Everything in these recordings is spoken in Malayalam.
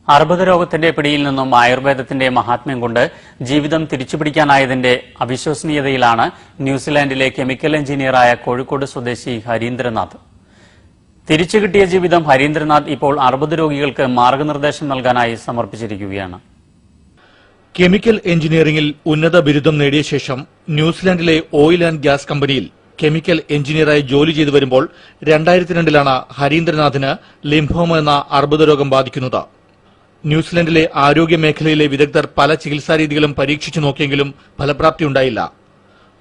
അർബുദ രോഗത്തിന്റെ പിടിയിൽ നിന്നും ആയുർവേദത്തിന്റെ മഹാത്മ്യം കൊണ്ട് ജീവിതം തിരിച്ചുപിടിക്കാനായതിന്റെ അവിശ്വസനീയതയിലാണ് ന്യൂസിലാൻഡിലെ കെമിക്കൽ എഞ്ചിനീയറായ കോഴിക്കോട് സ്വദേശി ഹരീന്ദ്രനാഥ്. തിരിച്ചുകിട്ടിയ ജീവിതം ഹരീന്ദ്രനാഥ് ഇപ്പോൾ അർബുദ രോഗികൾക്ക് മാർഗനിർദ്ദേശം നൽകാനായി സമർപ്പിച്ചിരിക്കുകയാണ്. കെമിക്കൽ എഞ്ചിനീയറിംഗിൽ ഉന്നത ബിരുദം നേടിയ ശേഷം ന്യൂസിലാൻഡിലെ ഓയിൽ ആൻഡ് ഗ്യാസ് കമ്പനിയിൽ കെമിക്കൽ എഞ്ചിനീയറായി ജോലി ചെയ്തു വരുമ്പോൾ 2002 ഹരീന്ദ്രനാഥിന് ലിംഫോമ എന്ന അർബുദ രോഗം ബാധിക്കുന്നത്. ന്യൂസിലൻഡിലെ ആരോഗ്യ മേഖലയിലെ വിദഗ്ധർ പല ചികിത്സാരീതികളും പരീക്ഷിച്ചു നോക്കിയെങ്കിലും ഫലപ്രാപ്തിയുണ്ടായില്ല.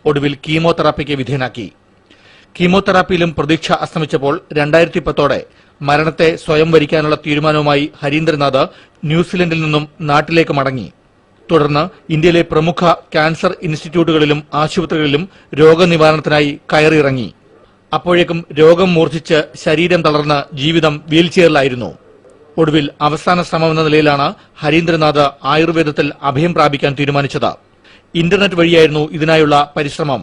ഒടുവിൽ കീമോതെറാപ്പിക്ക് വിധേയനാക്കി. കീമോതെറാപ്പിയിലും പ്രതീക്ഷ അസ്തമിച്ചപ്പോൾ 2010 മരണത്തെ സ്വയം വരിക്കാനുള്ള തീരുമാനവുമായി ഹരീന്ദ്രനാഥ് ന്യൂസിലൻഡിൽ നിന്നും നാട്ടിലേക്ക് മടങ്ങി. തുടർന്ന് ഇന്ത്യയിലെ പ്രമുഖ ക്യാൻസർ ഇൻസ്റ്റിറ്റ്യൂട്ടുകളിലും ആശുപത്രികളിലും രോഗനിവാരണത്തിനായി കയറിയിറങ്ങി. അപ്പോഴേക്കും രോഗം മൂർച്ഛിച്ച് ശരീരം തളർന്ന് ജീവിതം വീൽചെയറിലായിരുന്നു. ഒടുവിൽ അവസാന ശ്രമമെന്ന നിലയിലാണ് ഹരീന്ദ്രനാഥ് ആയുർവേദത്തിൽ അഭയം പ്രാപിക്കാൻ തീരുമാനിച്ചത്. ഇന്റർനെറ്റ് വഴിയായിരുന്നു ഇതിനായുള്ള പരിശ്രമം.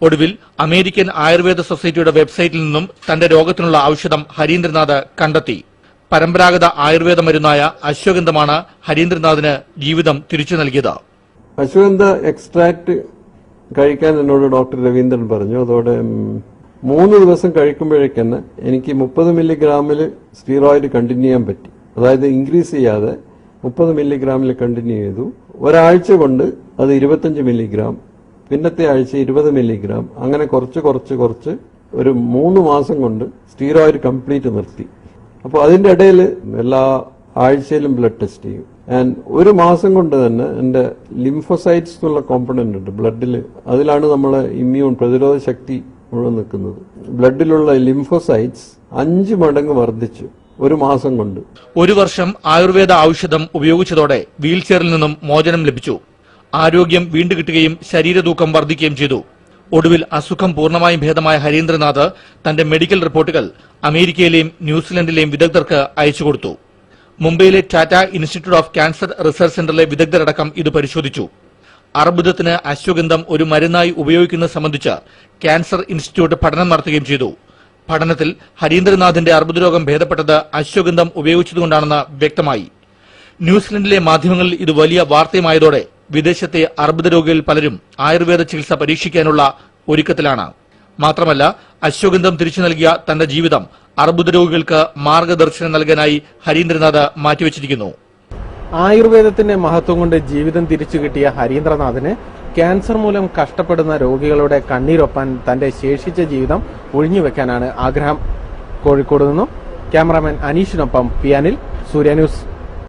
ഒടുവിൽ അമേരിക്കൻ ആയുർവേദ സൊസൈറ്റിയുടെ വെബ്സൈറ്റിൽ നിന്നും തന്റെ രോഗത്തിനുള്ള ഔഷധം ഹരീന്ദ്രനാഥ് കണ്ടെത്തി. പരമ്പരാഗത ആയുർവേദ മരുന്നായ അശ്വഗന്ധമാണ് ഹരീന്ദ്രനാഥിന് ജീവിതം തിരിച്ചു നൽകിയത്. അശ്വഗന്ധ എക്സ്ട്രാക്ട് കഴിക്കാൻ എന്നോട് ഡോക്ടർ രവീന്ദ്രൻ പറഞ്ഞു. അതോടെ 3 ദിവസം കഴിക്കുമ്പോഴേക്കന്നെ എനിക്ക് 30 മില്ലിഗ്രാമിൽ സ്റ്റീറോയിഡ് കണ്ടിന്യൂ ചെയ്യാൻ പറ്റി. അതായത് ഇൻക്രീസ് ചെയ്യാതെ 30 മില്ലിഗ്രാമിൽ കണ്ടിന്യൂ ചെയ്തു. ഒരാഴ്ച കൊണ്ട് അത് 25 മില്ലിഗ്രാം, പിന്നത്തെ ആഴ്ച 20 മില്ലിഗ്രാം, അങ്ങനെ കുറച്ച് ഒരു 3 മാസം കൊണ്ട് സ്റ്റീറോയിഡ് കംപ്ലീറ്റ് നിർത്തി. അപ്പോൾ അതിന്റെ ഇടയിൽ എല്ലാ ആഴ്ചയിലും ബ്ലഡ് ടെസ്റ്റ് ചെയ്യും. ആൻഡ് 1 മാസം കൊണ്ട് തന്നെ എന്റെ ലിംഫോസൈറ്റ്സ് എന്നുള്ള കോമ്പണന്റ് ഉണ്ട് ബ്ലഡിൽ. അതിലാണ് നമ്മളെ ഇമ്മ്യൂൺ പ്രതിരോധ ശക്തി മുഴുവൻ നിൽക്കുന്നത്. ബ്ലഡിലുള്ള ലിംഫോസൈറ്റ്സ് 5 മടങ്ങ് വർദ്ധിച്ചു 1 മാസം കൊണ്ട്. 1 വർഷം ആയുർവേദ ഔഷധം ഉപയോഗിച്ചതോടെ വീൽചെയറിൽ നിന്നും മോചനം ലഭിച്ചു. ആരോഗ്യം വീണ്ടു കിട്ടുകയും ശരീരതൂക്കം വർദ്ധിക്കുകയും ചെയ്തു. ഒടുവിൽ അസുഖം പൂർണ്ണമായും ഭേദമായ ഹരീന്ദ്രനാഥ് തന്റെ മെഡിക്കൽ റിപ്പോർട്ടുകൾ അമേരിക്കയിലെയും ന്യൂസിലൻഡിലെയും വിദഗ്ധർക്ക് അയച്ചുകൊടുത്തു. മുംബൈയിലെ Tata institute of cancer research സെന്ററിലെ വിദഗ്ധരടക്കം ഇത് പരിശോധിച്ചു. അർബുദത്തിന് അശ്വഗന്ധം ഒരു മരുന്നായി ഉപയോഗിക്കുന്നത് സംബന്ധിച്ച് ക്യാൻസർ ഇൻസ്റ്റിറ്റ്യൂട്ട് പഠനം നടത്തുകയും ചെയ്തു. പഠനത്തിൽ ഹരീന്ദ്രനാഥിന്റെ അർബുദ രോഗം ഭേദപ്പെട്ടത് അശ്വഗന്ധം ഉപയോഗിച്ചതുകൊണ്ടാണെന്ന് വ്യക്തമായി. ന്യൂസിലൻഡിലെ മാധ്യമങ്ങളിൽ ഇത് വലിയ വാർത്തയുമായതോടെ വിദേശത്തെ അർബുദ രോഗികളിൽ പലരും ആയുർവേദ ചികിത്സ പരീക്ഷിക്കാനുള്ള ഒരുക്കത്തിലാണ്. മാത്രമല്ല, അശ്വഗന്ധം തിരിച്ചു നൽകിയ തന്റെ ജീവിതം അർബുദ രോഗികൾക്ക് മാർഗദർശനം നൽകാനായി ഹരീന്ദ്രനാഥ് മാറ്റിവെച്ചിരിക്കുന്നു. ആയുർവേദത്തിന്റെ മഹത്വം കൊണ്ട് ജീവിതം തിരിച്ചു കിട്ടിയ ഹരീന്ദ്രനാഥിന് ക്യാൻസർ മൂലം കഷ്ടപ്പെടുന്ന രോഗികളുടെ കണ്ണീരൊപ്പാൻ തന്റെ ശേഷിച്ച ജീവിതം ഒഴിഞ്ഞുവെക്കാനാണ് ആഗ്രഹം. കോഴിക്കോട് നിന്നും ക്യാമറാമാൻ അനീഷിനൊപ്പം പി അനിൽ, സൂര്യ ന്യൂസ്.